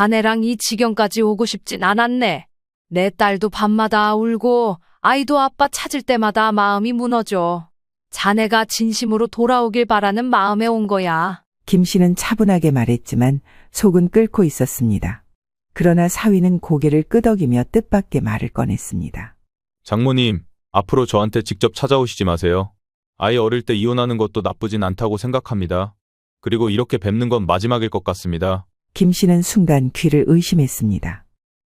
자네랑 이 지경까지 오고 싶진 않았네. 내 딸도 밤마다 울고 아이도 아빠 찾을 때마다 마음이 무너져. 자네가 진심으로 돌아오길 바라는 마음에 온 거야. 김 씨는 차분하게 말했지만 속은 끓고 있었습니다. 그러나 사위는 고개를 끄덕이며 뜻밖의 말을 꺼냈습니다. 장모님, 앞으로 저한테 직접 찾아오시지 마세요. 아이 어릴 때 이혼하는 것도 나쁘진 않다고 생각합니다. 그리고 이렇게 뵙는 건 마지막일 것 같습니다. 김 씨는 순간 귀를 의심했습니다.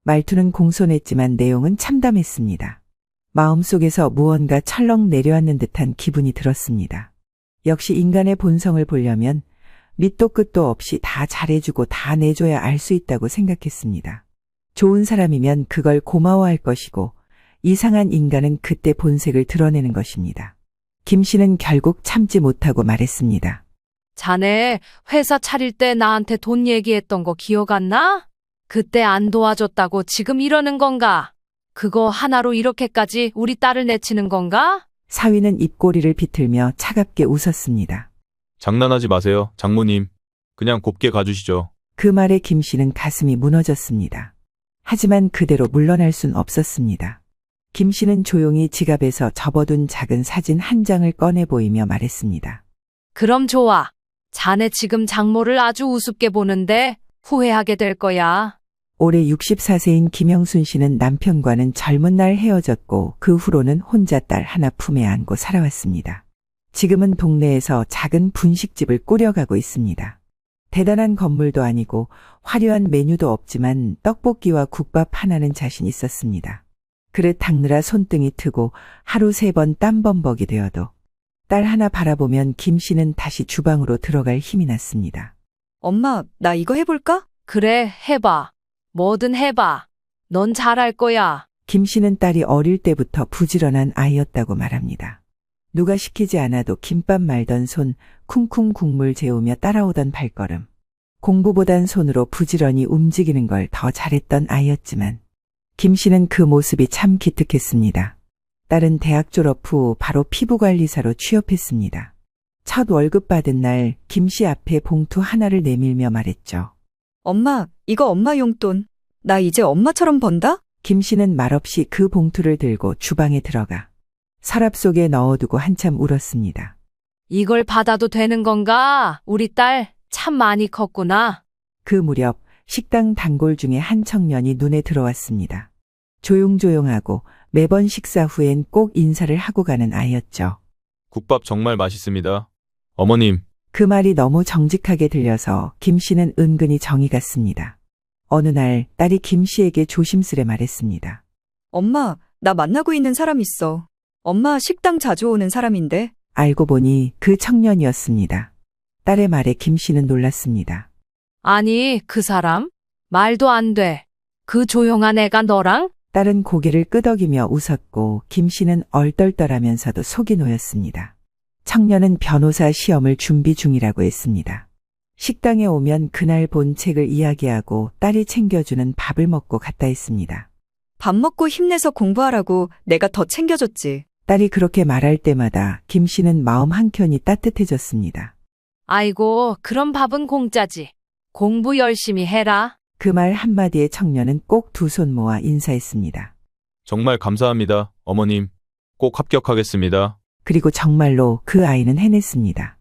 말투는 공손했지만 내용은 참담했습니다. 마음속에서 무언가 철렁 내려앉는 듯한 기분이 들었습니다. 역시 인간의 본성을 보려면 밑도 끝도 없이 다 잘해주고 다 내줘야 알 수 있다고 생각했습니다. 좋은 사람이면 그걸 고마워할 것이고 이상한 인간은 그때 본색을 드러내는 것입니다. 김 씨는 결국 참지 못하고 말했습니다. 자네 회사 차릴 때 나한테 돈 얘기했던 거 기억 안 나? 그때 안 도와줬다고 지금 이러는 건가? 그거 하나로 이렇게까지 우리 딸을 내치는 건가? 사위는 입꼬리를 비틀며 차갑게 웃었습니다. 장난하지 마세요, 장모님. 그냥 곱게 가주시죠. 그 말에 김 씨는 가슴이 무너졌습니다. 하지만 그대로 물러날 순 없었습니다. 김 씨는 조용히 지갑에서 접어둔 작은 사진 한 장을 꺼내 보이며 말했습니다. 그럼 좋아. 자네 지금 장모를 아주 우습게 보는데 후회하게 될 거야. 올해 64세인 김영순 씨는 남편과는 젊은 날 헤어졌고 그 후로는 혼자 딸 하나 품에 안고 살아왔습니다. 지금은 동네에서 작은 분식집을 꾸려가고 있습니다. 대단한 건물도 아니고 화려한 메뉴도 없지만 떡볶이와 국밥 하나는 자신 있었습니다. 그릇 닦느라 손등이 트고 하루 3번 땀범벅이 되어도 딸 하나 바라보면 김 씨는 다시 주방으로 들어갈 힘이 났습니다. 엄마, 나 이거 해볼까? 그래, 해봐. 뭐든 해봐. 넌 잘할 거야. 김 씨는 딸이 어릴 때부터 부지런한 아이였다고 말합니다. 누가 시키지 않아도 김밥 말던 손, 쿵쿵 국물 재우며 따라오던 발걸음. 공부보단 손으로 부지런히 움직이는 걸 더 잘했던 아이였지만 김 씨는 그 모습이 참 기특했습니다. 딸은 대학 졸업 후 바로 피부관리사로 취업했습니다. 첫 월급 받은 날 김 씨 앞에 봉투 하나를 내밀며 말했죠. 엄마, 이거 엄마 용돈. 나 이제 엄마처럼 번다? 김 씨는 말없이 그 봉투를 들고 주방에 들어가 서랍 속에 넣어두고 한참 울었습니다. 이걸 받아도 되는 건가? 우리 딸 참 많이 컸구나. 그 무렵 식당 단골 중에 한 청년이 눈에 들어왔습니다. 조용조용하고 매번 식사 후엔 꼭 인사를 하고 가는 아이였죠. 국밥 정말 맛있습니다. 어머님, 그 말이 너무 정직하게 들려서 김 씨는 은근히 정이 갔습니다. 어느 날 딸이 김 씨에게 조심스레 말했습니다. 엄마, 나 만나고 있는 사람 있어. 엄마 식당 자주 오는 사람인데. 알고 보니 그 청년이었습니다. 딸의 말에 김 씨는 놀랐습니다. 아니, 그 사람? 말도 안 돼. 그 조용한 애가 너랑? 딸은 고개를 끄덕이며 웃었고 김 씨는 얼떨떨하면서도 속이 놓였습니다. 청년은 변호사 시험을 준비 중이라고 했습니다. 식당에 오면 그날 본 책을 이야기하고 딸이 챙겨주는 밥을 먹고 갔다 했습니다. 밥 먹고 힘내서 공부하라고 내가 더 챙겨줬지. 딸이 그렇게 말할 때마다 김 씨는 마음 한켠이 따뜻해졌습니다. 아이고, 그럼 밥은 공짜지. 공부 열심히 해라. 그 말 한마디에 청년은 꼭 두 손 모아 인사했습니다. 정말 감사합니다, 어머님. 꼭 합격하겠습니다. 그리고 정말로 그 아이는 해냈습니다.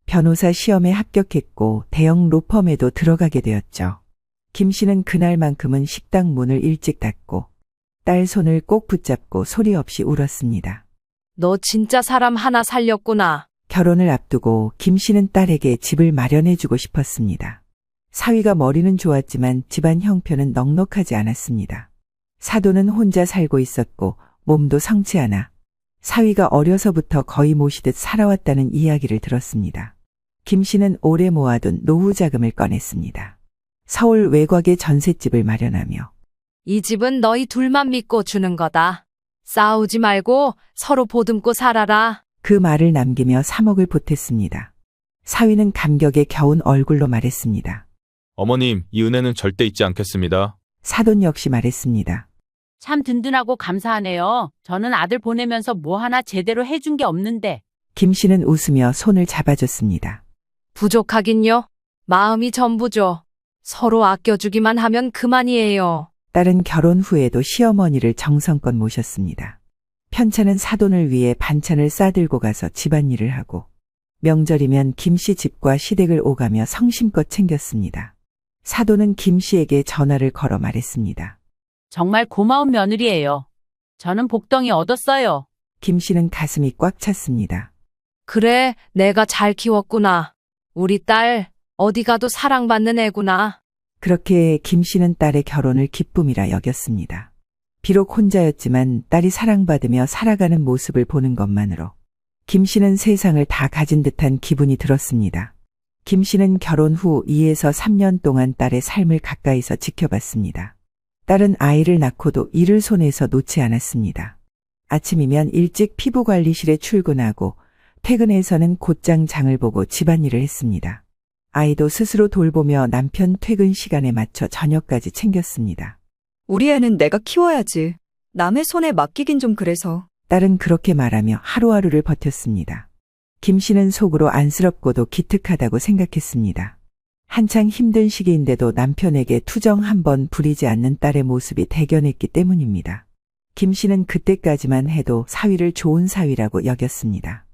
변호사 시험에 합격했고 대형 로펌에도 들어가게 되었죠. 김 씨는 그날만큼은 식당 문을 일찍 닫고 딸 손을 꼭 붙잡고 소리 없이 울었습니다. 너 진짜 사람 하나 살렸구나. 결혼을 앞두고 김 씨는 딸에게 집을 마련해주고 싶었습니다. 사위가 머리는 좋았지만 집안 형편은 넉넉하지 않았습니다. 사돈은 혼자 살고 있었고 몸도 성치 않아 사위가 어려서부터 거의 모시듯 살아왔다는 이야기를 들었습니다. 김 씨는 오래 모아둔 노후 자금을 꺼냈습니다. 서울 외곽에 전셋집을 마련하며 이 집은 너희 둘만 믿고 주는 거다. 싸우지 말고 서로 보듬고 살아라. 그 말을 남기며 3억을 보탰습니다. 사위는 감격에 겨운 얼굴로 말했습니다. 어머님, 이 은혜는 절대 잊지 않겠습니다. 사돈 역시 말했습니다. 참 든든하고 감사하네요. 저는 아들 보내면서 뭐 하나 제대로 해준 게 없는데. 김 씨는 웃으며 손을 잡아줬습니다. 부족하긴요. 마음이 전부죠. 서로 아껴주기만 하면 그만이에요. 딸은 결혼 후에도 시어머니를 정성껏 모셨습니다. 편찮은 사돈을 위해 반찬을 싸들고 가서 집안일을 하고 명절이면 김씨 집과 시댁을 오가며 성심껏 챙겼습니다. 사돈은 김씨에게 전화를 걸어 말했습니다. 정말 고마운 며느리예요. 저는 복덩이 얻었어요. 김씨는 가슴이 꽉 찼습니다. 그래, 내가 잘 키웠구나. 우리 딸, 어디 가도 사랑받는 애구나. 그렇게 김씨는 딸의 결혼을 기쁨이라 여겼습니다. 비록 혼자였지만 딸이 사랑받으며 살아가는 모습을 보는 것만으로 김씨는 세상을 다 가진 듯한 기분이 들었습니다. 김씨는 결혼 후 2에서 3년 동안 딸의 삶을 가까이서 지켜봤습니다. 딸은 아이를 낳고도 일을 손에서 놓지 않았습니다. 아침이면 일찍 피부관리실에 출근하고 퇴근해서는 곧장 장을 보고 집안일을 했습니다. 아이도 스스로 돌보며 남편 퇴근 시간에 맞춰 저녁까지 챙겼습니다. 우리 애는 내가 키워야지. 남의 손에 맡기긴 좀 그래서. 딸은 그렇게 말하며 하루하루를 버텼습니다. 김씨는 속으로 안쓰럽고도 기특하다고 생각했습니다. 한창 힘든 시기인데도 남편에게 투정 한 번 부리지 않는 딸의 모습이 대견했기 때문입니다. 김씨는 그때까지만 해도 사위를 좋은 사위라고 여겼습니다.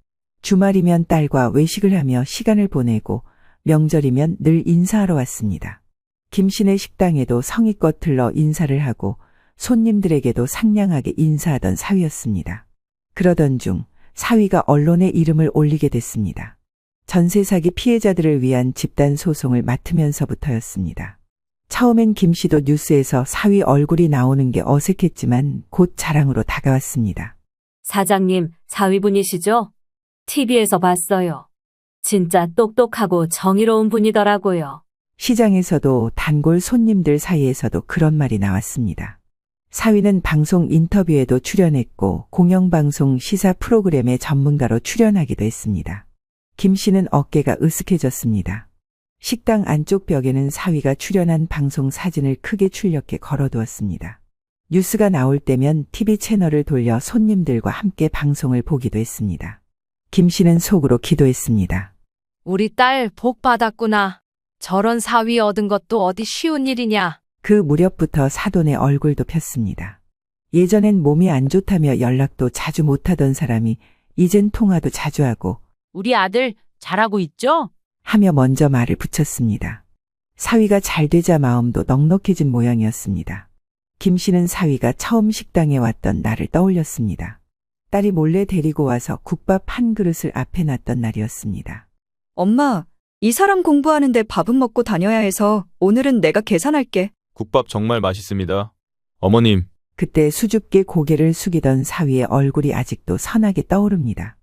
주말이면 딸과 외식을 하며 시간을 보내고 명절이면 늘 인사하러 왔습니다. 김씨네 식당에도 성의껏 들러 인사를 하고 손님들에게도 상냥하게 인사하던 사위였습니다. 그러던 중 사위가 언론에 이름을 올리게 됐습니다. 전세 사기 피해자들을 위한 집단 소송을 맡으면서부터였습니다. 처음엔 김씨도 뉴스에서 사위 얼굴이 나오는 게 어색했지만 곧 자랑으로 다가왔습니다. 사장님, 사위분이시죠? TV에서 봤어요. 진짜 똑똑하고 정의로운 분이더라고요. 시장에서도 단골 손님들 사이에서도 그런 말이 나왔습니다. 사위는 방송 인터뷰에도 출연했고 공영방송 시사 프로그램의 전문가로 출연하기도 했습니다. 김씨는 어깨가 으쓱해졌습니다. 식당 안쪽 벽에는 사위가 출연한 방송 사진을 크게 출력해 걸어두었습니다. 뉴스가 나올 때면 TV 채널을 돌려 손님들과 함께 방송을 보기도 했습니다. 김씨는 속으로 기도했습니다. 우리 딸 복 받았구나. 저런 사위 얻은 것도 어디 쉬운 일이냐. 그 무렵부터 사돈의 얼굴도 폈습니다. 예전엔 몸이 안 좋다며 연락도 자주 못하던 사람이 이젠 통화도 자주 하고 우리 아들 잘하고 있죠? 하며 먼저 말을 붙였습니다. 사위가 잘 되자 마음도 넉넉해진 모양이었습니다. 김씨는 사위가 처음 식당에 왔던 날을 떠올렸습니다. 딸이 몰래 데리고 와서 국밥 한 그릇을 앞에 놨던 날이었습니다. 엄마, 이 사람 공부하는데 밥은 먹고 다녀야 해서 오늘은 내가 계산할게. 국밥 정말 맛있습니다. 어머님, 그때 수줍게 고개를 숙이던 사위의 얼굴이 아직도 선하게 떠오릅니다.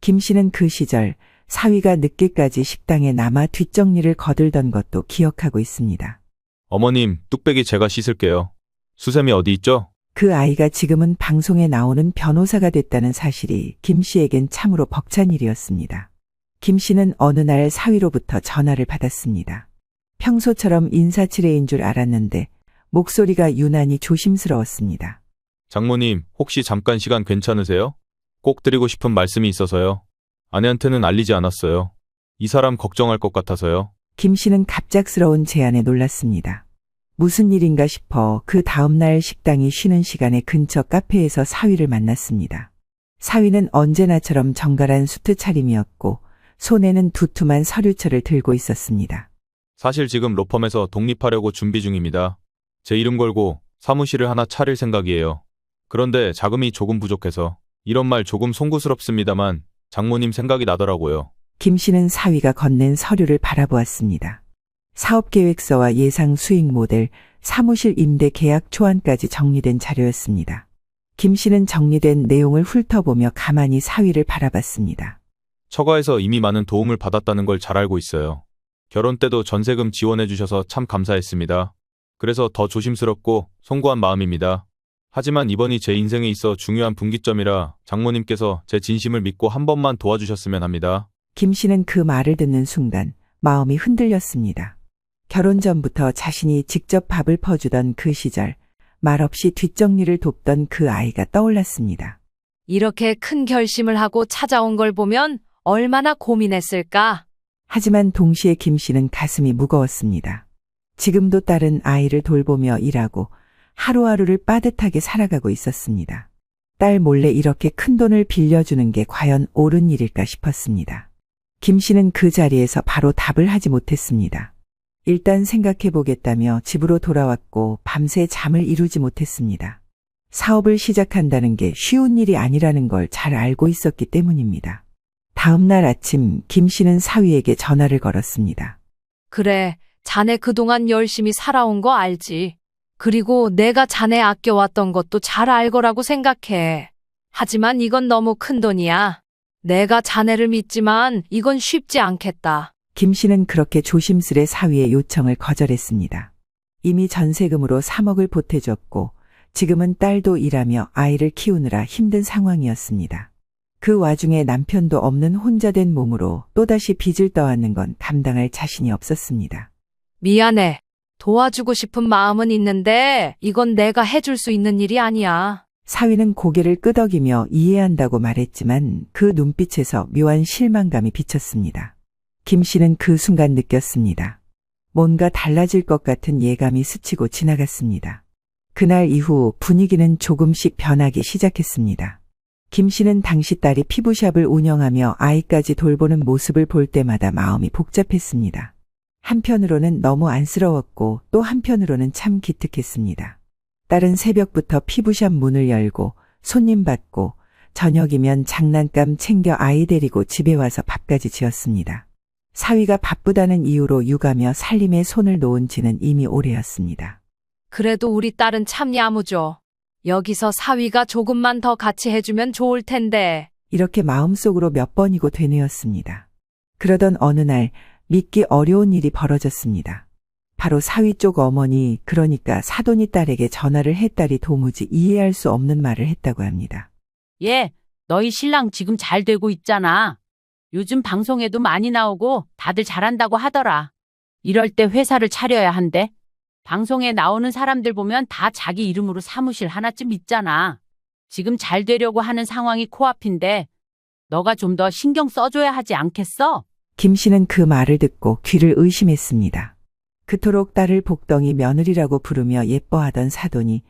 김씨는 그 시절 사위가 늦게까지 식당에 남아 뒷정리를 거들던 것도 기억하고 있습니다. 어머님, 뚝배기 제가 씻을게요. 수세미 어디 있죠? 그 아이가 지금은 방송에 나오는 변호사가 됐다는 사실이 김씨에겐 참으로 벅찬 일이었습니다. 김씨는 어느 날 사위로부터 전화를 받았습니다. 평소처럼 인사치레인 줄 알았는데 목소리가 유난히 조심스러웠습니다. 장모님, 혹시 잠깐 시간 괜찮으세요? 꼭 드리고 싶은 말씀이 있어서요. 아내한테는 알리지 않았어요. 이 사람 걱정할 것 같아서요. 김씨는 갑작스러운 제안에 놀랐습니다. 무슨 일인가 싶어 그 다음날 식당이 쉬는 시간에 근처 카페에서 사위를 만났습니다. 사위는 언제나처럼 정갈한 수트 차림이었고 손에는 두툼한 서류철을 들고 있었습니다. 사실 지금 로펌에서 독립하려고 준비 중입니다. 제 이름 걸고 사무실을 하나 차릴 생각이에요. 그런데 자금이 조금 부족해서 이런 말 조금 송구스럽습니다만 장모님 생각이 나더라고요. 김씨는 사위가 건넨 서류를 바라보았습니다. 사업계획서와 예상 수익 모델, 사무실 임대 계약 초안까지 정리된 자료였습니다. 김씨는 정리된 내용을 훑어보며 가만히 사위를 바라봤습니다. 처가에서 이미 많은 도움을 받았다는 걸 잘 알고 있어요. 결혼 때도 전세금 지원해 주셔서 참 감사했습니다. 그래서 더 조심스럽고 송구한 마음입니다. 하지만 이번이 제 인생에 있어 중요한 분기점이라 장모님께서 제 진심을 믿고 한 번만 도와주셨으면 합니다. 김씨는 그 말을 듣는 순간 마음이 흔들렸습니다. 결혼 전부터 자신이 직접 밥을 퍼주던 그 시절, 말없이 뒷정리를 돕던 그 아이가 떠올랐습니다. 이렇게 큰 결심을 하고 찾아온 걸 보면 얼마나 고민했을까? 하지만 동시에 김씨는 가슴이 무거웠습니다. 지금도 딸은 아이를 돌보며 일하고 하루하루를 빠듯하게 살아가고 있었습니다. 딸 몰래 이렇게 큰 돈을 빌려주는 게 과연 옳은 일일까 싶었습니다. 김 씨는 그 자리에서 바로 답을 하지 못했습니다. 일단 생각해 보겠다며 집으로 돌아왔고 밤새 잠을 이루지 못했습니다. 사업을 시작한다는 게 쉬운 일이 아니라는 걸 잘 알고 있었기 때문입니다. 다음 날 아침 김 씨는 사위에게 전화를 걸었습니다. 그래, 자네 그동안 열심히 살아온 거 알지? 그리고 내가 자네 아껴왔던 것도 잘 알 거라고 생각해. 하지만 이건 너무 큰 돈이야. 내가 자네를 믿지만 이건 쉽지 않겠다. 김 씨는 그렇게 조심스레 사위의 요청을 거절했습니다. 이미 전세금으로 3억을 보태줬고 지금은 딸도 일하며 아이를 키우느라 힘든 상황이었습니다. 그 와중에 남편도 없는 혼자 된 몸으로 또다시 빚을 떠안는 건 감당할 자신이 없었습니다. 미안해. 도와주고 싶은 마음은 있는데 이건 내가 해줄 수 있는 일이 아니야. 사위는 고개를 끄덕이며 이해한다고 말했지만 그 눈빛에서 묘한 실망감이 비쳤습니다. 김 씨는 그 순간 느꼈습니다. 뭔가 달라질 것 같은 예감이 스치고 지나갔습니다. 그날 이후 분위기는 조금씩 변하기 시작했습니다. 김 씨는 당시 딸이 피부샵을 운영하며 아이까지 돌보는 모습을 볼 때마다 마음이 복잡했습니다. 한편으로는 너무 안쓰러웠고 또 한편으로는 참 기특했습니다. 딸은 새벽부터 피부샵 문을 열고 손님 받고 저녁이면 장난감 챙겨 아이 데리고 집에 와서 밥까지 지었습니다. 사위가 바쁘다는 이유로 육아며 살림에 손을 놓은 지는 이미 오래였습니다. 그래도 우리 딸은 참 야무져. 여기서 사위가 조금만 더 같이 해주면 좋을 텐데. 이렇게 마음속으로 몇 번이고 되뇌었습니다. 그러던 어느 날 믿기 어려운 일이 벌어졌습니다. 바로 사위 쪽 어머니, 그러니까 사돈이 딸에게 전화를 했다리 도무지 이해할 수 없는 말을 했다고 합니다. 예, 너희 신랑 지금 잘 되고 있잖아. 요즘 방송에도 많이 나오고 다들 잘한다고 하더라. 이럴 때 회사를 차려야 한대. 방송에 나오는 사람들 보면 다 자기 이름으로 사무실 하나쯤 있잖아. 지금 잘 되려고 하는 상황이 코앞인데 너가 좀 더 신경 써줘야 하지 않겠어? 김 씨는 그 말을 듣고 귀를 의심했습니다. 그토록 딸을 복덩이 며느리라고 부르며 예뻐하던 사돈이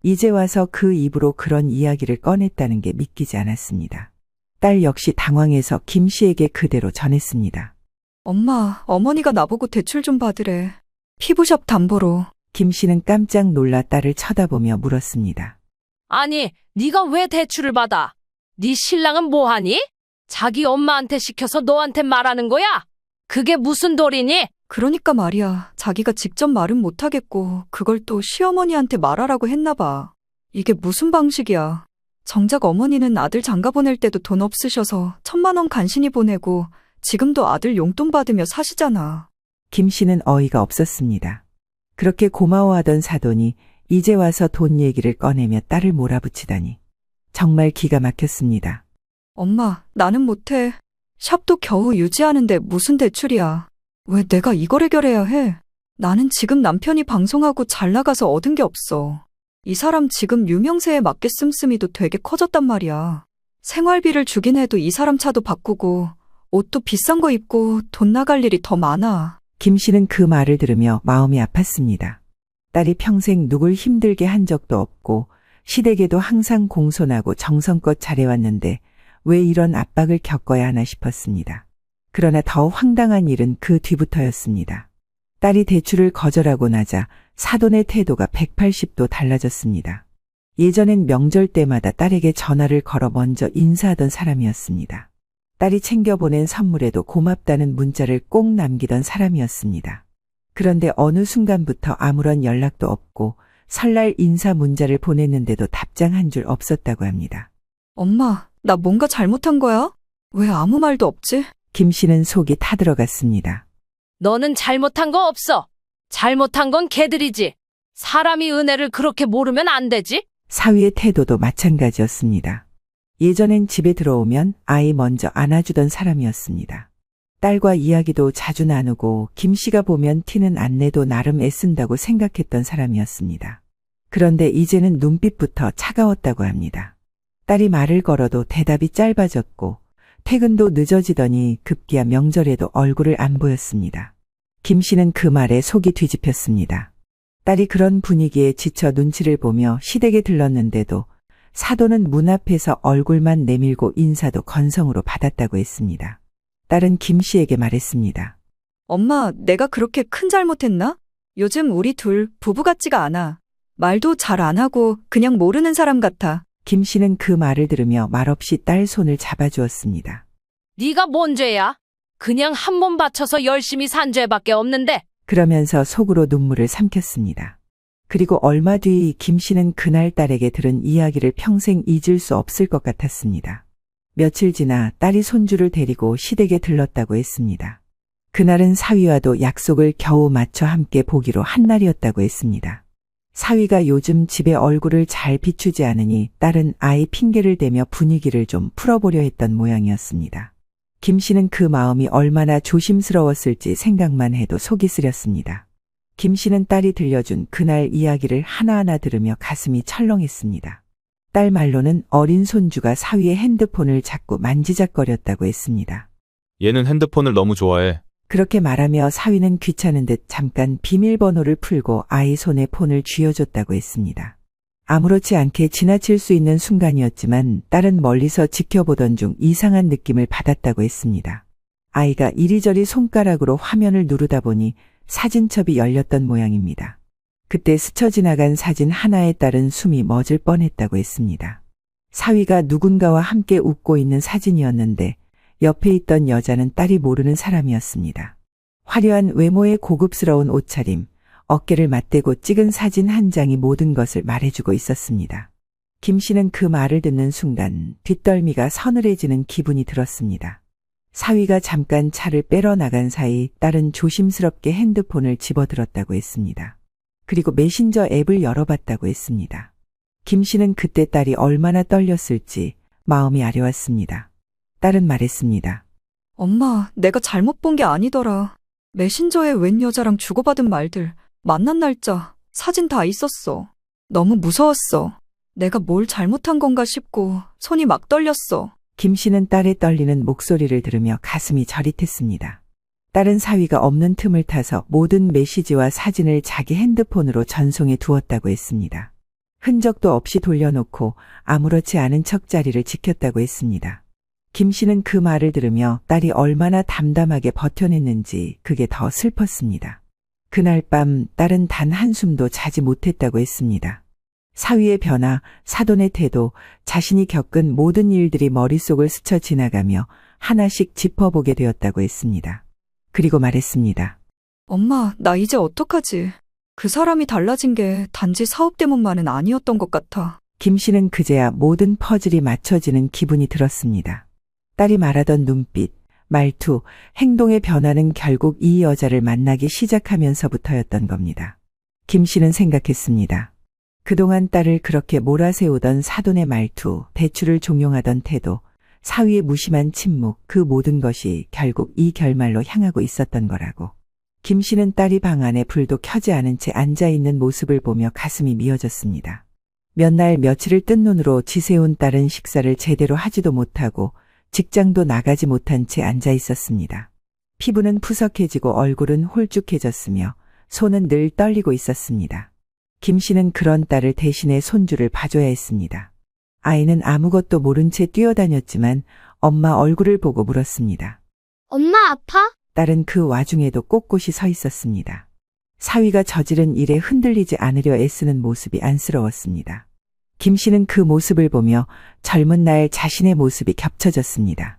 이제 와서 그 입으로 그런 이야기를 꺼냈다는 게 믿기지 않았습니다. 딸 역시 당황해서 김 씨에게 그대로 전했습니다. 엄마, 어머니가 나보고 대출 좀 받으래. 피부샵 담보로. 김 씨는 깜짝 놀라 딸을 쳐다보며 물었습니다. 아니, 네가 왜 대출을 받아? 네 신랑은 뭐하니? 자기 엄마한테 시켜서 너한테 말하는 거야? 그게 무슨 도리니? 그러니까 말이야. 자기가 직접 말은 못하겠고 그걸 또 시어머니한테 말하라고 했나 봐. 이게 무슨 방식이야. 정작 어머니는 아들 장가 보낼 때도 돈 없으셔서 1,000만 원 간신히 보내고 지금도 아들 용돈 받으며 사시잖아. 김 씨는 어이가 없었습니다. 그렇게 고마워하던 사돈이 이제 와서 돈 얘기를 꺼내며 딸을 몰아붙이다니. 정말 기가 막혔습니다. 엄마, 나는 못해. 샵도 겨우 유지하는데 무슨 대출이야. 왜 내가 이걸 해결해야 해? 나는 지금 남편이 방송하고 잘 나가서 얻은 게 없어. 이 사람 지금 유명세에 맞게 씀씀이도 되게 커졌단 말이야. 생활비를 주긴 해도 이 사람 차도 바꾸고 옷도 비싼 거 입고 돈 나갈 일이 더 많아. 김 씨는 그 말을 들으며 마음이 아팠습니다. 딸이 평생 누굴 힘들게 한 적도 없고 시댁에도 항상 공손하고 정성껏 잘해왔는데 왜 이런 압박을 겪어야 하나 싶었습니다. 그러나 더 황당한 일은 그 뒤부터였습니다. 딸이 대출을 거절하고 나자 사돈의 태도가 180도 달라졌습니다. 예전엔 명절 때마다 딸에게 전화를 걸어 먼저 인사하던 사람이었습니다. 딸이 챙겨보낸 선물에도 고맙다는 문자를 꼭 남기던 사람이었습니다. 그런데 어느 순간부터 아무런 연락도 없고 설날 인사 문자를 보냈는데도 답장 한 줄 없었다고 합니다. 엄마, 나 뭔가 잘못한 거야? 왜 아무 말도 없지? 김 씨는 속이 타들어갔습니다. 너는 잘못한 거 없어. 잘못한 건 걔들이지. 사람이 은혜를 그렇게 모르면 안 되지? 사위의 태도도 마찬가지였습니다. 예전엔 집에 들어오면 아이 먼저 안아주던 사람이었습니다. 딸과 이야기도 자주 나누고 김 씨가 보면 티는 안 내도 나름 애쓴다고 생각했던 사람이었습니다. 그런데 이제는 눈빛부터 차가웠다고 합니다. 딸이 말을 걸어도 대답이 짧아졌고 퇴근도 늦어지더니 급기야 명절에도 얼굴을 안 보였습니다. 김 씨는 그 말에 속이 뒤집혔습니다. 딸이 그런 분위기에 지쳐 눈치를 보며 시댁에 들렀는데도 사돈은 문 앞에서 얼굴만 내밀고 인사도 건성으로 받았다고 했습니다. 딸은 김 씨에게 말했습니다. 엄마, 내가 그렇게 큰 잘못했나? 요즘 우리 둘 부부 같지가 않아. 말도 잘 안 하고 그냥 모르는 사람 같아. 김 씨는 그 말을 들으며 말없이 딸 손을 잡아주었습니다. 네가 뭔 죄야? 그냥 한 몸 바쳐서 열심히 산 죄밖에 없는데. 그러면서 속으로 눈물을 삼켰습니다. 그리고 얼마 뒤 김 씨는 그날 딸에게 들은 이야기를 평생 잊을 수 없을 것 같았습니다. 며칠 지나 딸이 손주를 데리고 시댁에 들렀다고 했습니다. 그날은 사위와도 약속을 겨우 맞춰 함께 보기로 한 날이었다고 했습니다. 사위가 요즘 집에 얼굴을 잘 비추지 않으니 딸은 아이 핑계를 대며 분위기를 좀 풀어보려 했던 모양이었습니다. 김 씨는 그 마음이 얼마나 조심스러웠을지 생각만 해도 속이 쓰렸습니다. 김 씨는 딸이 들려준 그날 이야기를 하나하나 들으며 가슴이 철렁했습니다. 딸 말로는 어린 손주가 사위의 핸드폰을 자꾸 만지작거렸다고 했습니다. 얘는 핸드폰을 너무 좋아해. 그렇게 말하며 사위는 귀찮은 듯 잠깐 비밀번호를 풀고 아이 손에 폰을 쥐어줬다고 했습니다. 아무렇지 않게 지나칠 수 있는 순간이었지만 딸은 멀리서 지켜보던 중 이상한 느낌을 받았다고 했습니다. 아이가 이리저리 손가락으로 화면을 누르다 보니 사진첩이 열렸던 모양입니다. 그때 스쳐 지나간 사진 하나에 딸은 숨이 멎을 뻔했다고 했습니다. 사위가 누군가와 함께 웃고 있는 사진이었는데 옆에 있던 여자는 딸이 모르는 사람이었습니다. 화려한 외모의 고급스러운 옷차림, 어깨를 맞대고 찍은 사진 한 장이 모든 것을 말해주고 있었습니다. 김 씨는 그 말을 듣는 순간 뒷덜미가 서늘해지는 기분이 들었습니다. 사위가 잠깐 차를 빼러 나간 사이 딸은 조심스럽게 핸드폰을 집어들었다고 했습니다. 그리고 메신저 앱을 열어봤다고 했습니다. 김 씨는 그때 딸이 얼마나 떨렸을지 마음이 아려왔습니다. 딸은 말했습니다. 엄마, 내가 잘못 본 게 아니더라. 메신저에 웬 여자랑 주고받은 말들, 만난 날짜, 사진 다 있었어. 너무 무서웠어. 내가 뭘 잘못한 건가 싶고 손이 막 떨렸어. 김 씨는 딸의 떨리는 목소리를 들으며 가슴이 저릿했습니다. 딸은 사위가 없는 틈을 타서 모든 메시지와 사진을 자기 핸드폰으로 전송해 두었다고 했습니다. 흔적도 없이 돌려놓고 아무렇지 않은 척 자리를 지켰다고 했습니다. 김 씨는 그 말을 들으며 딸이 얼마나 담담하게 버텨냈는지 그게 더 슬펐습니다. 그날 밤 딸은 단 한숨도 자지 못했다고 했습니다. 사위의 변화, 사돈의 태도, 자신이 겪은 모든 일들이 머릿속을 스쳐 지나가며 하나씩 짚어보게 되었다고 했습니다. 그리고 말했습니다. 엄마, 나 이제 어떡하지? 그 사람이 달라진 게 단지 사업 때문만은 아니었던 것 같아. 김 씨는 그제야 모든 퍼즐이 맞춰지는 기분이 들었습니다. 딸이 말하던 눈빛, 말투, 행동의 변화는 결국 이 여자를 만나기 시작하면서부터였던 겁니다. 김 씨는 생각했습니다. 그동안 딸을 그렇게 몰아세우던 사돈의 말투, 대출을 종용하던 태도, 사위의 무심한 침묵, 그 모든 것이 결국 이 결말로 향하고 있었던 거라고. 김 씨는 딸이 방 안에 불도 켜지 않은 채 앉아있는 모습을 보며 가슴이 미어졌습니다. 몇 날 며칠을 뜬 눈으로 지새운 딸은 식사를 제대로 하지도 못하고 직장도 나가지 못한 채 앉아 있었습니다. 피부는 푸석해지고 얼굴은 홀쭉해졌으며 손은 늘 떨리고 있었습니다. 김 씨는 그런 딸을 대신해 손주를 봐줘야 했습니다. 아이는 아무것도 모른 채 뛰어다녔지만 엄마 얼굴을 보고 물었습니다. 엄마 아파? 딸은 그 와중에도 꼿꼿이 서 있었습니다. 사위가 저지른 일에 흔들리지 않으려 애쓰는 모습이 안쓰러웠습니다. 김 씨는 그 모습을 보며 젊은 날 자신의 모습이 겹쳐졌습니다.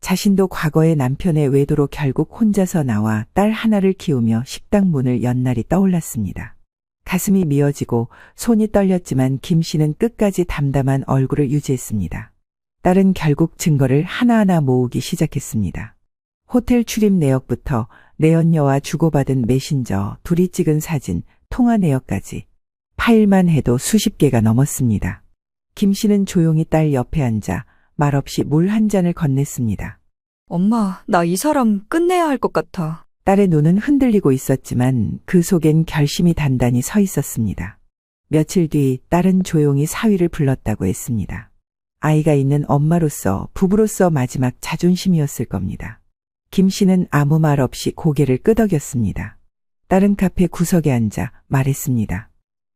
자신도 과거의 남편의 외도로 결국 혼자서 나와 딸 하나를 키우며 식당 문을 연 날이 떠올랐습니다. 가슴이 미어지고 손이 떨렸지만 김 씨는 끝까지 담담한 얼굴을 유지했습니다. 딸은 결국 증거를 하나하나 모으기 시작했습니다. 호텔 출입 내역부터 내연녀와 주고받은 메신저, 둘이 찍은 사진, 통화 내역까지 파일만 해도 수십 개가 넘었습니다. 김 씨는 조용히 딸 옆에 앉아 말없이 물 한 잔을 건넸습니다. 엄마, 나 이 사람 끝내야 할 것 같아. 딸의 눈은 흔들리고 있었지만 그 속엔 결심이 단단히 서 있었습니다. 며칠 뒤 딸은 조용히 사위를 불렀다고 했습니다. 아이가 있는 엄마로서, 부부로서 마지막 자존심이었을 겁니다. 김 씨는 아무 말 없이 고개를 끄덕였습니다. 딸은 카페 구석에 앉아 말했습니다.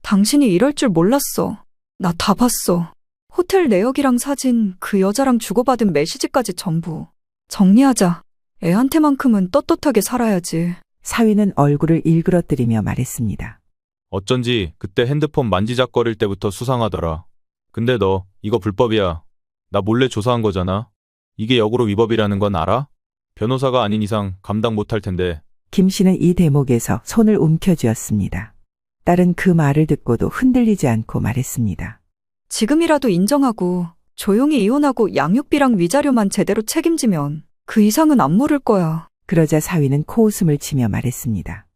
당신이 이럴 줄 몰랐어. 나 다 봤어. 호텔 내역이랑 사진, 그 여자랑 주고받은 메시지까지 전부. 정리하자. 애한테만큼은 떳떳하게 살아야지. 사위는 얼굴을 일그러뜨리며 말했습니다. 어쩐지 그때 핸드폰 만지작거릴 때부터 수상하더라. 근데 너 이거 불법이야. 나 몰래 조사한 거잖아. 이게 역으로 위법이라는 건 알아? 변호사가 아닌 이상 감당 못할 텐데. 김 씨는 이 대목에서 손을 움켜쥐었습니다. 딸은 그 말을 듣고도 흔들리지 않고 말했습니다. 지금이라도 인정하고 조용히 이혼하고 양육비랑 위자료만 제대로 책임지면 그 이상은 안 물을 거야. 그러자 사위는 코웃음을 치며 말했습니다.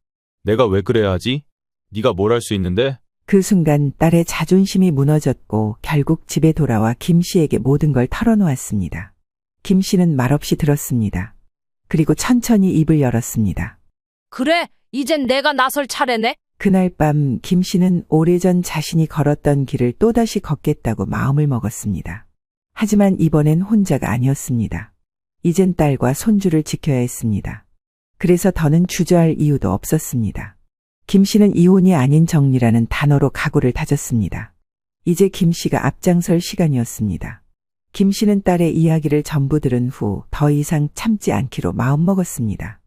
내가 왜 그래야 하지? 네가 뭘 할 수 있는데? 그 순간 딸의 자존심이 무너졌고 결국 집에 돌아와 김 씨에게 모든 걸 털어놓았습니다. 김 씨는 말없이 들었습니다. 그리고 천천히 입을 열었습니다. 그래, 이젠 내가 나설 차례네. 그날 밤 김 씨는 오래전 자신이 걸었던 길을 또다시 걷겠다고 마음을 먹었습니다. 하지만 이번엔 혼자가 아니었습니다. 이젠 딸과 손주를 지켜야 했습니다. 그래서 더는 주저할 이유도 없었습니다. 김 씨는 이혼이 아닌 정리라는 단어로 각오를 다졌습니다. 이제 김 씨가 앞장설 시간이었습니다. 김 씨는 딸의 이야기를 전부 들은 후 더 이상 참지 않기로 마음먹었습니다.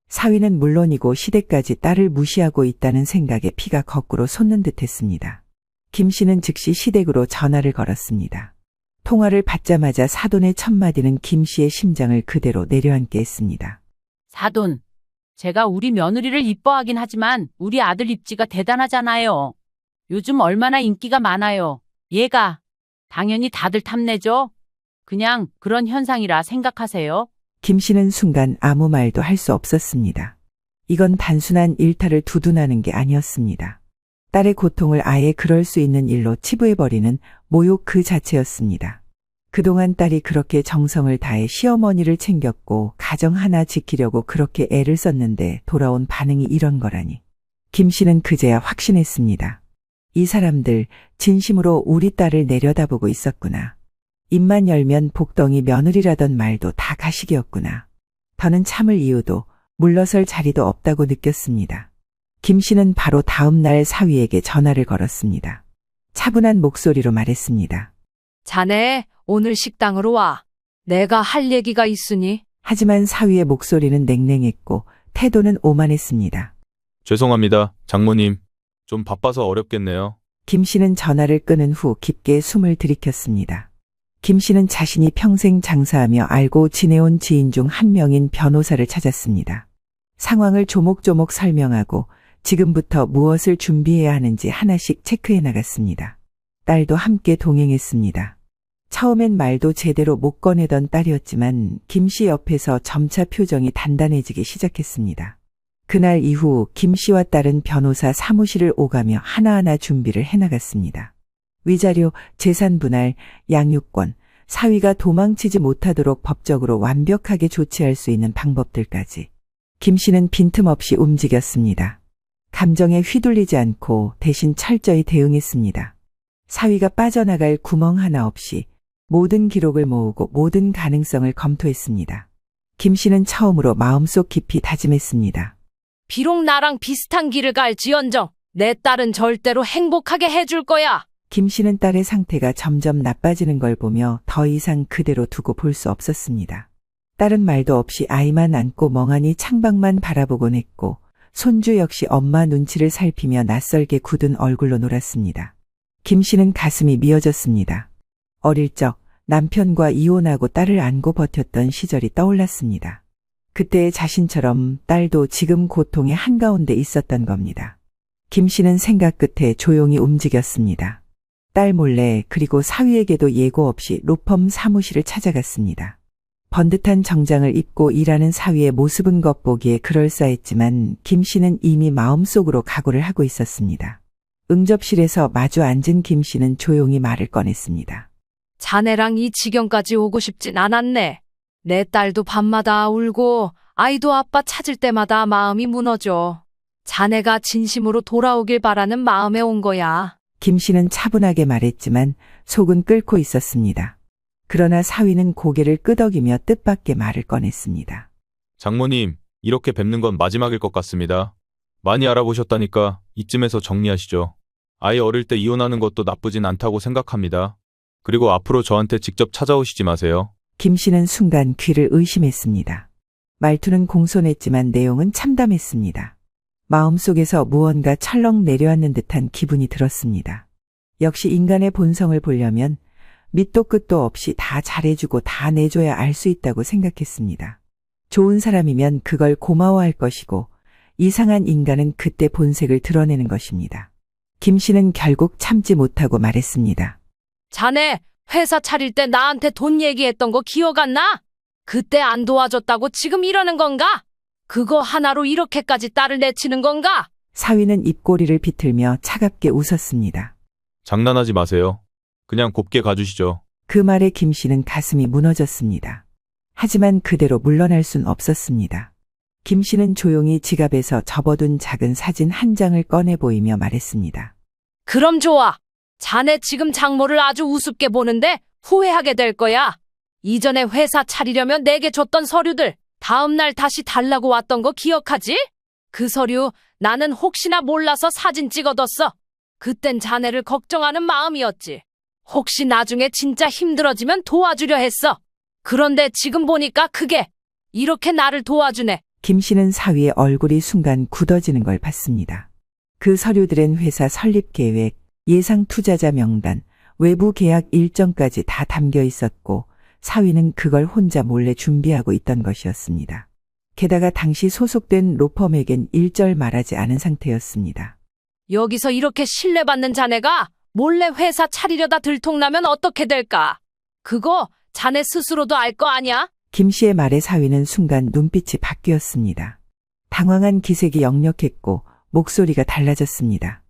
사위는 물론이고 시댁까지 딸을 무시하고 있다는 생각에 피가 거꾸로 솟는 듯했습니다. 김 씨는 즉시 시댁으로 전화를 걸었습니다. 통화를 받자마자 사돈의 첫마디는 김 씨의 심장을 그대로 내려앉게 했습니다. 사돈, 제가 우리 며느리를 이뻐하긴 하지만 우리 아들 입지가 대단하잖아요. 요즘 얼마나 인기가 많아요. 얘가. 당연히 다들 탐내죠. 그냥 그런 현상이라 생각하세요. 김 씨는 순간 아무 말도 할 수 없었습니다. 이건 단순한 일탈을 두둔하는 게 아니었습니다. 딸의 고통을 아예 그럴 수 있는 일로 치부해버리는 모욕 그 자체였습니다. 그동안 딸이 그렇게 정성을 다해 시어머니를 챙겼고 가정 하나 지키려고 그렇게 애를 썼는데 돌아온 반응이 이런 거라니. 김 씨는 그제야 확신했습니다. 이 사람들 진심으로 우리 딸을 내려다보고 있었구나. 입만 열면 복덩이 며느리라던 말도 다 가식이었구나. 더는 참을 이유도 물러설 자리도 없다고 느꼈습니다. 김 씨는 바로 다음 날 사위에게 전화를 걸었습니다. 차분한 목소리로 말했습니다. 자네, 오늘 식당으로 와. 내가 할 얘기가 있으니. 하지만 사위의 목소리는 냉랭했고 태도는 오만했습니다. 죄송합니다, 장모님. 좀 바빠서 어렵겠네요. 김 씨는 전화를 끊은 후 깊게 숨을 들이켰습니다. 김 씨는 자신이 평생 장사하며 알고 지내온 지인 중 한 명인 변호사를 찾았습니다. 상황을 조목조목 설명하고 지금부터 무엇을 준비해야 하는지 하나씩 체크해 나갔습니다. 딸도 함께 동행했습니다. 처음엔 말도 제대로 못 꺼내던 딸이었지만 김 씨 옆에서 점차 표정이 단단해지기 시작했습니다. 그날 이후 김 씨와 딸은 변호사 사무실을 오가며 하나하나 준비를 해나갔습니다. 위자료, 재산 분할, 양육권, 사위가 도망치지 못하도록 법적으로 완벽하게 조치할 수 있는 방법들까지. 김 씨는 빈틈없이 움직였습니다. 감정에 휘둘리지 않고 대신 철저히 대응했습니다. 사위가 빠져나갈 구멍 하나 없이 모든 기록을 모으고 모든 가능성을 검토했습니다. 김 씨는 처음으로 마음속 깊이 다짐했습니다. 비록 나랑 비슷한 길을 갈지언정 내 딸은 절대로 행복하게 해줄 거야. 김 씨는 딸의 상태가 점점 나빠지는 걸 보며 더 이상 그대로 두고 볼 수 없었습니다. 딸은 말도 없이 아이만 안고 멍하니 창밖만 바라보곤 했고 손주 역시 엄마 눈치를 살피며 낯설게 굳은 얼굴로 놀았습니다. 김 씨는 가슴이 미어졌습니다. 어릴 적 남편과 이혼하고 딸을 안고 버텼던 시절이 떠올랐습니다. 그때의 자신처럼 딸도 지금 고통의 한가운데 있었던 겁니다. 김 씨는 생각 끝에 조용히 움직였습니다. 딸 몰래 그리고 사위에게도 예고 없이 로펌 사무실을 찾아갔습니다. 번듯한 정장을 입고 일하는 사위의 모습은 겉보기에 그럴싸했지만 김 씨는 이미 마음속으로 각오를 하고 있었습니다. 응접실에서 마주 앉은 김 씨는 조용히 말을 꺼냈습니다. 자네랑 이 지경까지 오고 싶진 않았네. 내 딸도 밤마다 울고 아이도 아빠 찾을 때마다 마음이 무너져. 자네가 진심으로 돌아오길 바라는 마음에 온 거야. 김 씨는 차분하게 말했지만 속은 끓고 있었습니다. 그러나 사위는 고개를 끄덕이며 뜻밖의 말을 꺼냈습니다. 장모님, 이렇게 뵙는 건 마지막일 것 같습니다. 많이 알아보셨다니까 이쯤에서 정리하시죠. 아이 어릴 때 이혼하는 것도 나쁘진 않다고 생각합니다. 그리고 앞으로 저한테 직접 찾아오시지 마세요. 김 씨는 순간 귀를 의심했습니다. 말투는 공손했지만 내용은 참담했습니다. 마음속에서 무언가 철렁 내려앉는 듯한 기분이 들었습니다. 역시 인간의 본성을 보려면 밑도 끝도 없이 다 잘해주고 다 내줘야 알 수 있다고 생각했습니다. 좋은 사람이면 그걸 고마워할 것이고 이상한 인간은 그때 본색을 드러내는 것입니다. 김 씨는 결국 참지 못하고 말했습니다. 자네 회사 차릴 때 나한테 돈 얘기했던 거 기억 안 나? 그때 안 도와줬다고 지금 이러는 건가? 그거 하나로 이렇게까지 딸을 내치는 건가? 사위는 입꼬리를 비틀며 차갑게 웃었습니다. 장난하지 마세요. 그냥 곱게 가주시죠. 그 말에 김 씨는 가슴이 무너졌습니다. 하지만 그대로 물러날 순 없었습니다. 김 씨는 조용히 지갑에서 접어둔 작은 사진 한 장을 꺼내 보이며 말했습니다. 그럼 좋아. 자네 지금 장모를 아주 우습게 보는데 후회하게 될 거야. 이전에 회사 차리려면 내게 줬던 서류들 다음날 다시 달라고 왔던 거 기억하지? 그 서류 나는 혹시나 몰라서 사진 찍어뒀어. 그땐 자네를 걱정하는 마음이었지. 혹시 나중에 진짜 힘들어지면 도와주려 했어. 그런데 지금 보니까 그게 이렇게 나를 도와주네. 김 씨는 사위의 얼굴이 순간 굳어지는 걸 봤습니다. 그 서류들엔 회사 설립 계획, 예상 투자자 명단, 외부 계약 일정까지 다 담겨 있었고 사위는 그걸 혼자 몰래 준비하고 있던 것이었습니다. 게다가 당시 소속된 로펌에겐 일절 말하지 않은 상태였습니다. 여기서 이렇게 신뢰받는 자네가 몰래 회사 차리려다 들통나면 어떻게 될까? 그거 자네 스스로도 알 거 아냐? 김 씨의 말에 사위는 순간 눈빛이 바뀌었습니다. 당황한 기색이 역력했고 목소리가 달라졌습니다.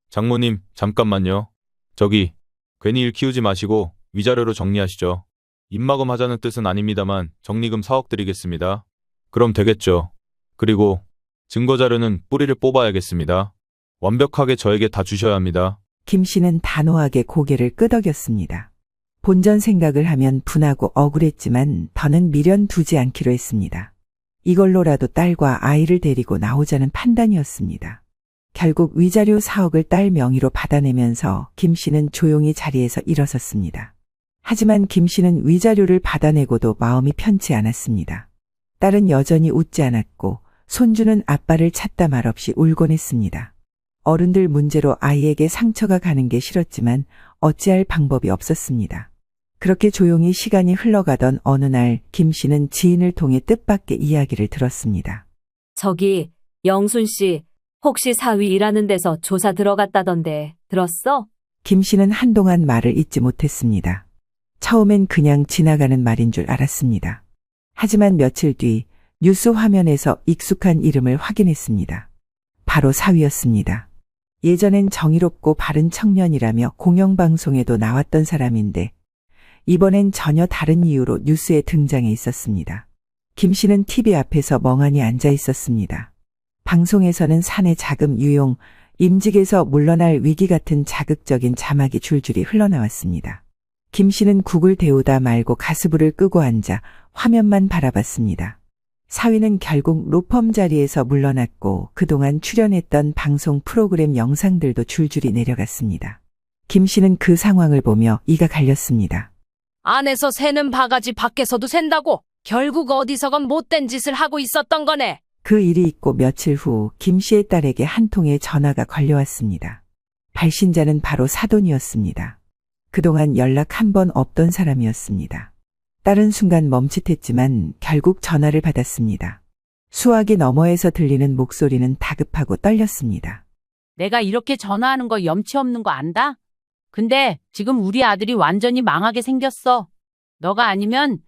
장모님, 잠깐만요. 저기, 괜히 일 키우지 마시고 위자료로 정리하시죠. 입마금 하자는 뜻은 아닙니다만 적리금 4억 드리겠습니다. 그럼 되겠죠. 그리고 증거자료는 뿌리를 뽑아야겠습니다. 완벽하게 저에게 다 주셔야 합니다. 김 씨는 단호하게 고개를 끄덕였습니다. 본전 생각을 하면 분하고 억울했지만 더는 미련 두지 않기로 했습니다. 이걸로라도 딸과 아이를 데리고 나오자는 판단이었습니다. 결국 위자료 4억을 딸 명의로 받아내면서 김 씨는 조용히 자리에서 일어섰습니다. 하지만 김 씨는 위자료를 받아내고도 마음이 편치 않았습니다. 딸은 여전히 웃지 않았고 손주는 아빠를 찾다 말없이 울곤 했습니다. 어른들 문제로 아이에게 상처가 가는 게 싫었지만 어찌할 방법이 없었습니다. 그렇게 조용히 시간이 흘러가던 어느 날 김 씨는 지인을 통해 뜻밖의 이야기를 들었습니다. 저기, 영순 씨, 혹시 사위 일하는 데서 조사 들어갔다던데 들었어? 김 씨는 한동안 말을 잇지 못했습니다. 처음엔 그냥 지나가는 말인 줄 알았습니다. 하지만 며칠 뒤 뉴스 화면에서 익숙한 이름을 확인했습니다. 바로 사위였습니다. 예전엔 정의롭고 바른 청년이라며 공영방송에도 나왔던 사람인데 이번엔 전혀 다른 이유로 뉴스에 등장해 있었습니다. 김 씨는 TV 앞에서 멍하니 앉아 있었습니다. 방송에서는 사내 자금 유용, 임직에서 물러날 위기 같은 자극적인 자막이 줄줄이 흘러나왔습니다. 김 씨는 국을 데우다 말고 가스불을 끄고 앉아 화면만 바라봤습니다. 사위는 결국 로펌 자리에서 물러났고 그동안 출연했던 방송 프로그램 영상들도 줄줄이 내려갔습니다. 김 씨는 그 상황을 보며 이가 갈렸습니다. 안에서 새는 바가지 밖에서도 샌다고 결국 어디서건 못된 짓을 하고 있었던 거네. 그 일이 있고 며칠 후 김 씨의 딸에게 한 통의 전화가 걸려왔습니다. 발신자는 바로 사돈이었습니다. 그동안 연락 한 번 없던 사람이었습니다. 딸은 순간 멈칫했지만 결국 전화를 받았습니다. 수화기 너머에서 들리는 목소리는 다급하고 떨렸습니다. 내가 이렇게 전화하는 거 염치 없는 거 안다? 근데 지금 우리 아들이 완전히 망하게 생겼어. 너가 아니면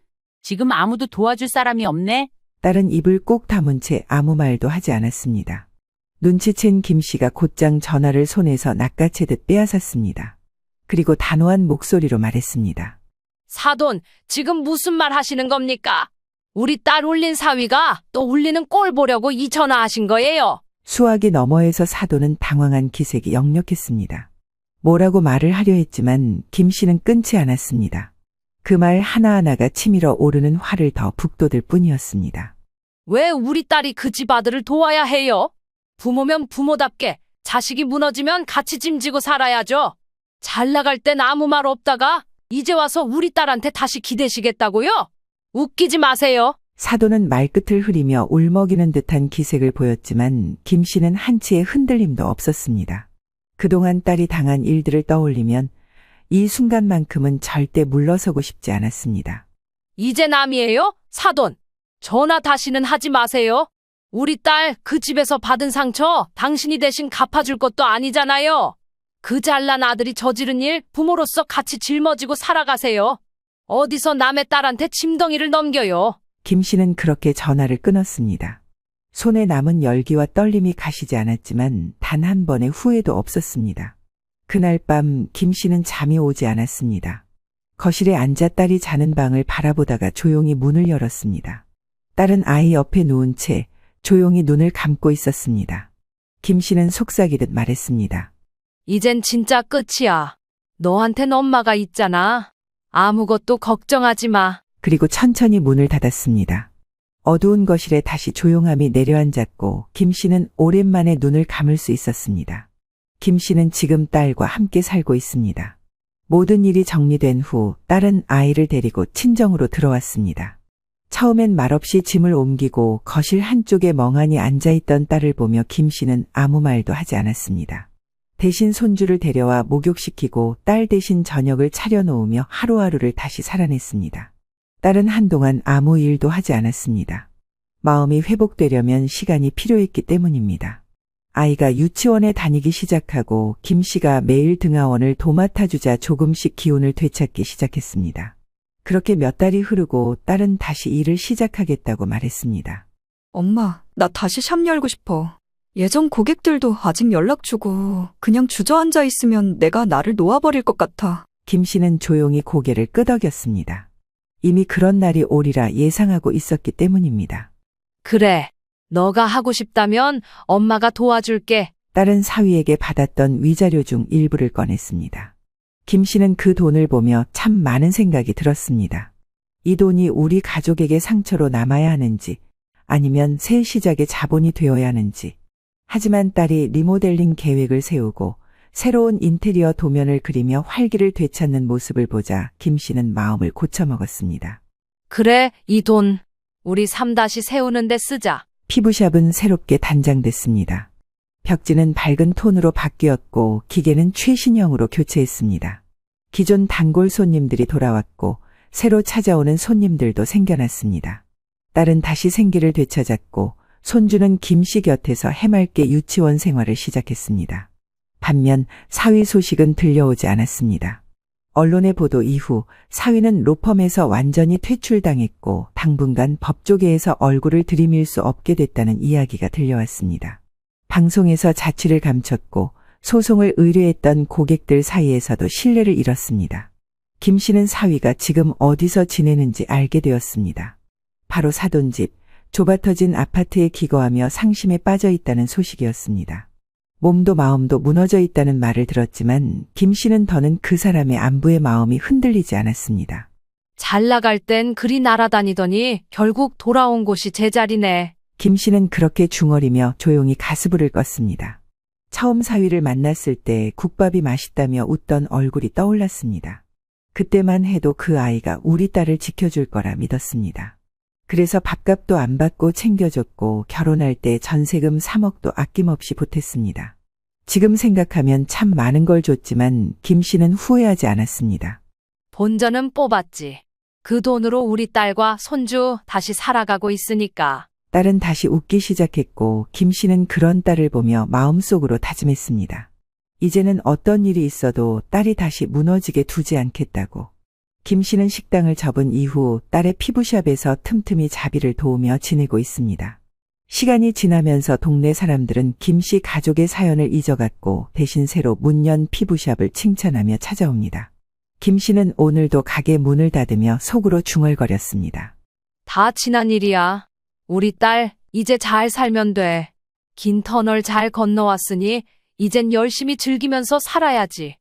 지금 아무도 도와줄 사람이 없네? 딸은 입을 꼭 다문 채 아무 말도 하지 않았습니다. 눈치챈 김 씨가 곧장 전화를 손에서 낚아채듯 빼앗았습니다. 그리고 단호한 목소리로 말했습니다. 사돈, 지금 무슨 말 하시는 겁니까? 우리 딸 울린 사위가 또 울리는 꼴 보려고 이 전화하신 거예요. 수화기 너머에서 사돈은 당황한 기색이 역력했습니다. 뭐라고 말을 하려 했지만 김 씨는 끊지 않았습니다. 그 말 하나하나가 치밀어 오르는 화를 더 북돋을 뿐이었습니다. 왜 우리 딸이 그 집 아들을 도와야 해요? 부모면 부모답게 자식이 무너지면 같이 짐지고 살아야죠. 잘 나갈 땐 아무 말 없다가 이제 와서 우리 딸한테 다시 기대시겠다고요? 웃기지 마세요. 사돈은 말끝을 흐리며 울먹이는 듯한 기색을 보였지만 김 씨는 한치의 흔들림도 없었습니다. 그동안 딸이 당한 일들을 떠올리면 이 순간만큼은 절대 물러서고 싶지 않았습니다. 이제 남이에요? 사돈. 전화 다시는 하지 마세요. 우리 딸 그 집에서 받은 상처 당신이 대신 갚아줄 것도 아니잖아요. 그 잘난 아들이 저지른 일 부모로서 같이 짊어지고 살아가세요. 어디서 남의 딸한테 짐덩이를 넘겨요. 김 씨는 그렇게 전화를 끊었습니다. 손에 남은 열기와 떨림이 가시지 않았지만 단 한 번의 후회도 없었습니다. 그날 밤 김 씨는 잠이 오지 않았습니다. 거실에 앉아 딸이 자는 방을 바라보다가 조용히 문을 열었습니다. 딸은 아이 옆에 누운 채 조용히 눈을 감고 있었습니다. 김 씨는 속삭이듯 말했습니다. 이젠 진짜 끝이야. 너한텐 엄마가 있잖아. 아무것도 걱정하지 마. 그리고 천천히 문을 닫았습니다. 어두운 거실에 다시 조용함이 내려앉았고 김 씨는 오랜만에 눈을 감을 수 있었습니다. 김 씨는 지금 딸과 함께 살고 있습니다. 모든 일이 정리된 후 딸은 아이를 데리고 친정으로 들어왔습니다. 처음엔 말없이 짐을 옮기고 거실 한쪽에 멍하니 앉아있던 딸을 보며 김 씨는 아무 말도 하지 않았습니다. 대신 손주를 데려와 목욕시키고 딸 대신 저녁을 차려놓으며 하루하루를 다시 살아냈습니다. 딸은 한동안 아무 일도 하지 않았습니다. 마음이 회복되려면 시간이 필요했기 때문입니다. 아이가 유치원에 다니기 시작하고 김 씨가 매일 등하원을 도맡아주자 조금씩 기운을 되찾기 시작했습니다. 그렇게 몇 달이 흐르고 딸은 다시 일을 시작하겠다고 말했습니다. 엄마, 나 다시 샵 열고 싶어. 예전 고객들도 아직 연락 주고 그냥 주저앉아 있으면 내가 나를 놓아버릴 것 같아. 김 씨는 조용히 고개를 끄덕였습니다. 이미 그런 날이 오리라 예상하고 있었기 때문입니다. 그래. 너가 하고 싶다면 엄마가 도와줄게. 딸은 사위에게 받았던 위자료 중 일부를 꺼냈습니다. 김 씨는 그 돈을 보며 참 많은 생각이 들었습니다. 이 돈이 우리 가족에게 상처로 남아야 하는지 아니면 새 시작의 자본이 되어야 하는지. 하지만 딸이 리모델링 계획을 세우고 새로운 인테리어 도면을 그리며 활기를 되찾는 모습을 보자 김 씨는 마음을 고쳐먹었습니다. 그래, 이 돈 우리 3다시 세우는데 쓰자. 피부샵은 새롭게 단장됐습니다. 벽지는 밝은 톤으로 바뀌었고 기계는 최신형으로 교체했습니다. 기존 단골 손님들이 돌아왔고 새로 찾아오는 손님들도 생겨났습니다. 딸은 다시 생기를 되찾았고 손주는 김 씨 곁에서 해맑게 유치원 생활을 시작했습니다. 반면 사위 소식은 들려오지 않았습니다. 언론의 보도 이후 사위는 로펌에서 완전히 퇴출당했고 당분간 법조계에서 얼굴을 들이밀 수 없게 됐다는 이야기가 들려왔습니다. 방송에서 자취를 감췄고 소송을 의뢰했던 고객들 사이에서도 신뢰를 잃었습니다. 김 씨는 사위가 지금 어디서 지내는지 알게 되었습니다. 바로 사돈집, 좁아터진 아파트에 기거하며 상심에 빠져 있다는 소식이었습니다. 몸도 마음도 무너져 있다는 말을 들었지만 김 씨는 더는 그 사람의 안부의 마음이 흔들리지 않았습니다. 잘 나갈 땐 그리 날아다니더니 결국 돌아온 곳이 제자리네. 김 씨는 그렇게 중얼이며 조용히 가스불을 껐습니다. 처음 사위를 만났을 때 국밥이 맛있다며 웃던 얼굴이 떠올랐습니다. 그때만 해도 그 아이가 우리 딸을 지켜줄 거라 믿었습니다. 그래서 밥값도 안 받고 챙겨줬고 결혼할 때 전세금 3억도 아낌없이 보탰습니다. 지금 생각하면 참 많은 걸 줬지만 김 씨는 후회하지 않았습니다. 본전은 뽑았지. 그 돈으로 우리 딸과 손주 다시 살아가고 있으니까. 딸은 다시 웃기 시작했고 김 씨는 그런 딸을 보며 마음속으로 다짐했습니다. 이제는 어떤 일이 있어도 딸이 다시 무너지게 두지 않겠다고. 김 씨는 식당을 접은 이후 딸의 피부샵에서 틈틈이 자비를 도우며 지내고 있습니다. 시간이 지나면서 동네 사람들은 김 씨 가족의 사연을 잊어갔고 대신 새로 문 연 피부샵을 칭찬하며 찾아옵니다. 김 씨는 오늘도 가게 문을 닫으며 속으로 중얼거렸습니다. 다 지난 일이야. 우리 딸 이제 잘 살면 돼. 긴 터널 잘 건너왔으니 이젠 열심히 즐기면서 살아야지.